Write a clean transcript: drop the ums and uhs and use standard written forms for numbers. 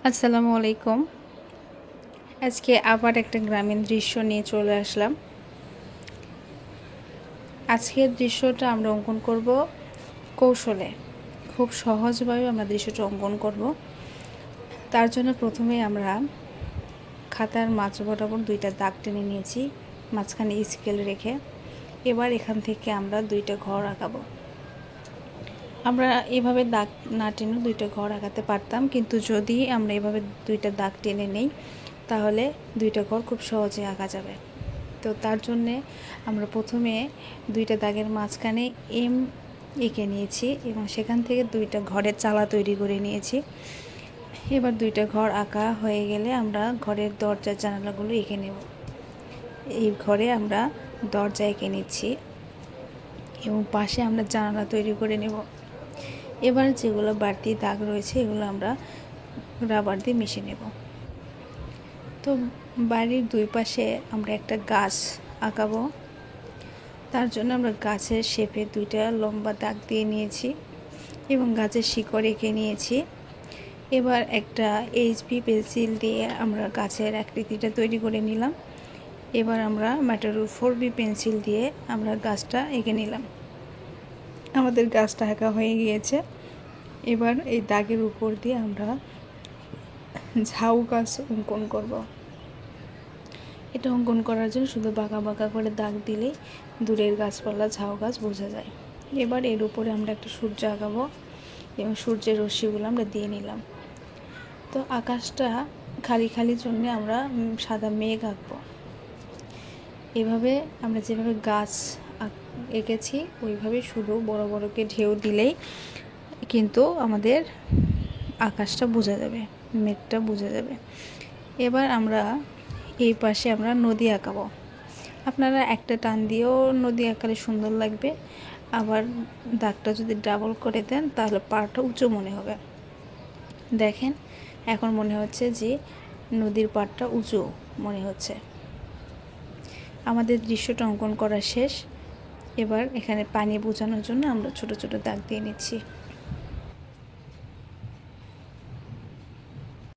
আসসালামু আলাইকুম। আজকে আবার একটা গ্রামীণ দৃশ্য নিয়ে চলে আসলাম। আজকের দৃশ্যটা আমরা অঙ্কন করব কৌশলে। খুব সহজভাবে আমরা দৃশ্যটা অঙ্কন করব। তার জন্য প্রথমে আমরা খাতার মাঝ বরাবর দুইটা দাগ টেনে নিয়েছি, মাঝখানে স্কেল রেখে। এবার এখান থেকে আমরা দুইটা ঘর আঁকাবো। আমরা এভাবে দাগ না টেনে দুইটা ঘর আঁকাতে পারতাম, কিন্তু যদি আমরা এভাবে দুইটা দাগ টেনে নেই তাহলে দুইটা ঘর খুব সহজে আঁকা যাবে। তো তার জন্যে আমরা প্রথমে দুইটা দাগের মাঝখানে এম এঁকে নিয়েছি এবং সেখান থেকে দুইটা ঘরের চালা তৈরি করে নিয়েছি। এবার দুইটা ঘর আঁকা হয়ে গেলে আমরা ঘরের দরজার জানালাগুলো এঁকে নেব। এই ঘরে আমরা দরজা এঁকে নিচ্ছি এবং পাশে আমরা জানালা তৈরি করে নেব। এবার যেগুলো বাড়তি দাগ রয়েছে এগুলো আমরা রাবার দিয়ে মিশিয়ে নেব। তো বাড়ির দুই পাশে আমরা একটা গাছ আঁকাবো। তার জন্য আমরা গাছের শেপে দুইটা লম্বা দাগ দিয়ে নিয়েছি এবং গাছের শিকড় এঁকে নিয়েছি। এবার একটা এইচবি পেন্সিল দিয়ে আমরা গাছের আকৃতিটা তৈরি করে নিলাম। এবার আমরা ম্যাটারুল 4B পেন্সিল দিয়ে আমরা গাছটা এঁকে নিলাম। আমাদের গাছটা আঁকা হয়ে গিয়েছে। এবার এই দাগের উপর দিয়ে আমরা ঝাউ গাছ অঙ্কন করব। এটা অঙ্কন করার জন্য শুধু বাঁকা বাঁকা করে দাগ দিলেই দূরের গাছপালা ঝাউ গাছ বোঝা যায়। এবার এর উপরে আমরা একটা সূর্য আঁকাবো এবং সূর্যের রশ্মিগুলো আমরা দিয়ে নিলাম। তো আকাশটা খালি খালি জন্য আমরা সাদা মেঘ আঁকবো। এভাবে আমরা যেভাবে গাছ এঁকেছি ওইভাবে শুধু বড় বড়কে ঢেউ দিলেই কিন্তু আমাদের আকাশটা বোঝা যাবে, মেঘটা বোঝা যাবে। এবার আমরা এই পাশে আমরা নদী আঁকাবো। আপনারা একটা টান দিয়েও নদী আঁকালে সুন্দর লাগবে, আবার দাগটা যদি ডাবল করে দেন তাহলে পাড়টা উঁচু মনে হবে। দেখেন এখন মনে হচ্ছে যে নদীর পাড়টা উঁচু মনে হচ্ছে। আমাদের দৃশ্যটা অঙ্কন করা শেষ। এবার এখানে পানি বোঝানোর জন্য আমরা ছোট ছোট দাগ দিয়ে নিচ্ছি।